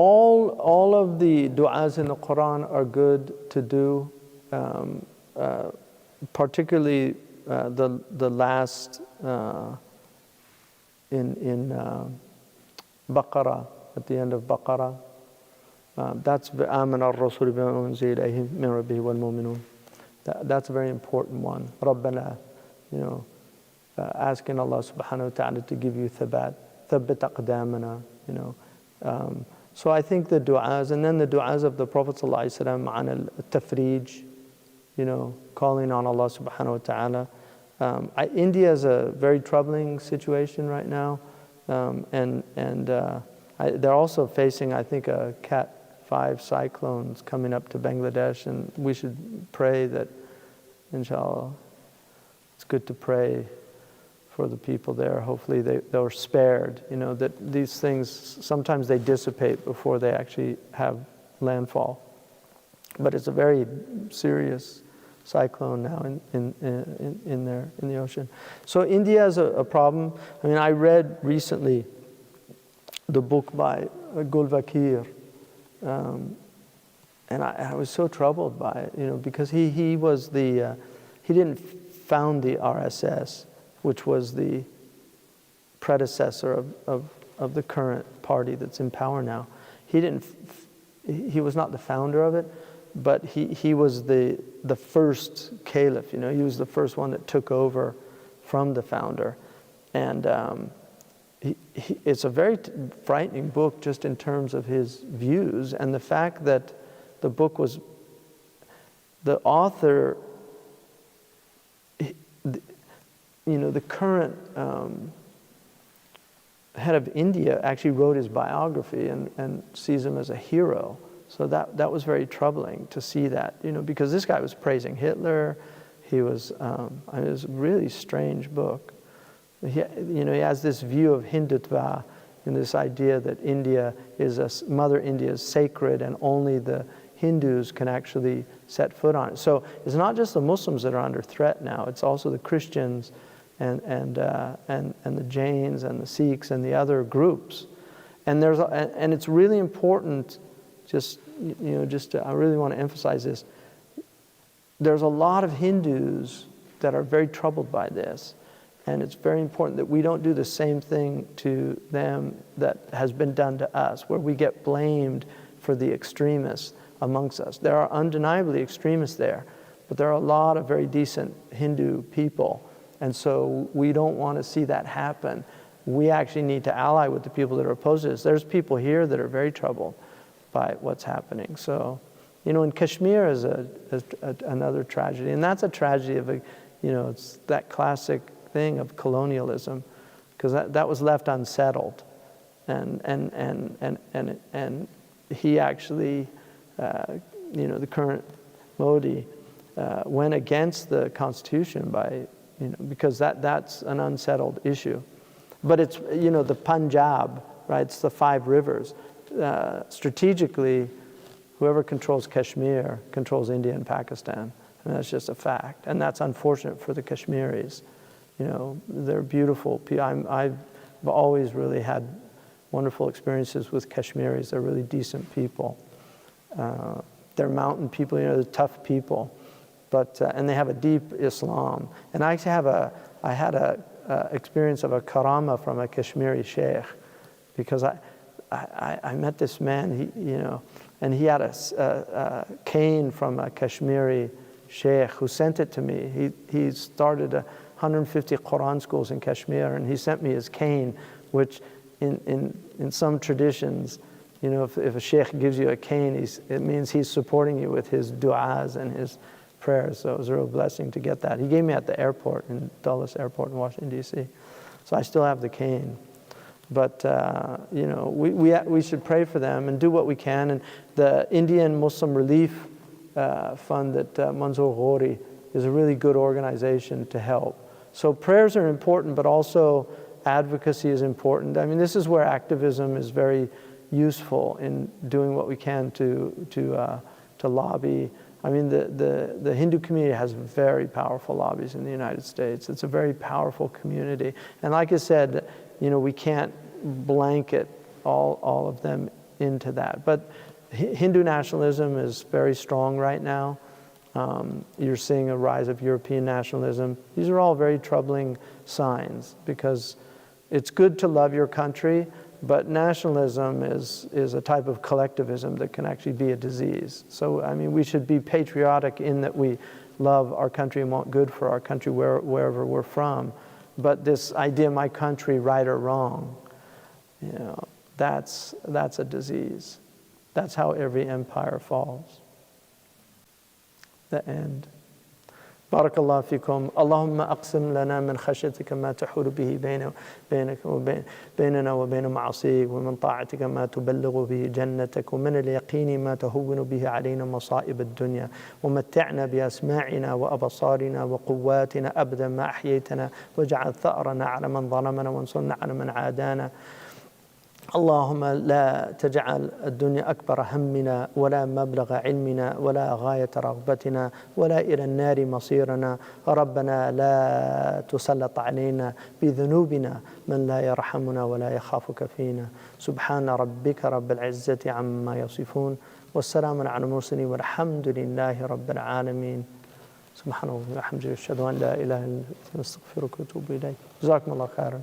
All of the du'as in the Quran are good to do, particularly the last in Baqarah, at the end of Baqarah. That's آمن الرسول بما أنزل إليه من ربه والمؤمنون. That's a very important one. ربنا, asking Allah subhanahu wa ta'ala to give you thabat, thabbit aqdamana, So I think the du'as, and then the du'as of the Prophet sallallahu alaihi wasallam an al-tafrij, calling on Allah subhanahu wa ta'ala. India is a very troubling situation right now, and they're also facing, I think, a Cat 5 cyclones coming up to Bangladesh, and we should pray that, inshallah, it's good to pray for the people there. Hopefully they're spared, that these things, sometimes they dissipate before they actually have landfall. But it's a very serious cyclone now in the ocean. So India is a problem. I mean, I read recently the book by Gulvakir, and I was so troubled by it, because he didn't found the RSS, which was the predecessor of the current party that's in power now. He was not the founder of it, but he was the first caliph. He was the first one that took over from the founder, and it's a very frightening book just in terms of his views, and the fact that the book was, the author, the current head of India actually wrote his biography and sees him as a hero. So that was very troubling to see that, because this guy was praising Hitler. He was, it was a really strange book. He has this view of Hindutva, and this idea that Mother India is sacred and only the Hindus can actually set foot on it. So it's not just the Muslims that are under threat now, it's also the Christians and the Jains and the Sikhs and the other groups. And it's really important, I really want to emphasize this. There's a lot of Hindus that are very troubled by this. And it's very important that we don't do the same thing to them that has been done to us, where we get blamed for the extremists amongst us. There are undeniably extremists there, but there are a lot of very decent Hindu people. And so we don't want to see that happen. We actually need to ally with the people that are opposed to this. There's people here that are very troubled by what's happening. So, in Kashmir is another tragedy. And that's a tragedy of it's that classic thing of colonialism, because that was left unsettled, and he actually, the current Modi went against the Constitution by, because that's an unsettled issue. But it's the Punjab, right? It's the 5 rivers. Strategically, whoever controls Kashmir controls India and Pakistan, and that's just a fact. And that's unfortunate for the Kashmiris. They're beautiful people. I've always really had wonderful experiences with Kashmiris. They're really decent people. They're mountain people, they're tough people. But, and they have a deep Islam. And I actually had a experience of a karama from a Kashmiri sheikh, because I met this man, and he had a cane from a Kashmiri sheikh who sent it to me. He started 150 Quran schools in Kashmir, and he sent me his cane, which in some traditions, if a sheikh gives you a cane, it means he's supporting you with his du'as and his prayers. So it was a real blessing to get that. He gave me at the airport, in Dulles Airport in Washington, D.C. So I still have the cane. But, we should pray for them and do what we can. And the Indian Muslim Relief Fund that Manzoor Ghori is a really good organization to help. So prayers are important, but also advocacy is important. I mean, this is where activism is very useful in doing what we can to lobby. I mean, the Hindu community has very powerful lobbies in the United States. It's a very powerful community. And like I said, we can't blanket all of them into that. But Hindu nationalism is very strong right now. You're seeing a rise of European nationalism. These are all very troubling signs, because it's good to love your country, but nationalism is a type of collectivism that can actually be a disease. So, I mean, we should be patriotic in that we love our country and want good for our country wherever we're from. But this idea, my country, right or wrong, you know, that's a disease. That's how every empire falls. The end. بارك الله فيكم. اللهم أقسم لنا من خشيتك ما تحول به بيننا وبين معاصيك، ومن طاعتك ما تبلغ به جنتك، ومن اليقين ما تهون به علينا مصائب الدنيا، ومتعنا بأسماعنا وأبصارنا وقواتنا أبدا ما أحييتنا، واجعل ثأرنا على من ظلمنا وانصرنا على من عادانا. اللهم لا تجعل الدنيا أكبر همنا ولا مبلغ علمنا ولا غاية رغبتنا ولا إلى النار مصيرنا. ربنا لا تسلط علينا بذنوبنا من لا يرحمنا ولا يخافك فينا. سبحان ربك رب العزة عما يصفون، والسلام على المرسلين، والحمد لله رب العالمين. سبحان الله وبحمده، أشهد أن لا إله إلا أنت، نستغفرك ونتوب إليك. جزاكم الله خيرا.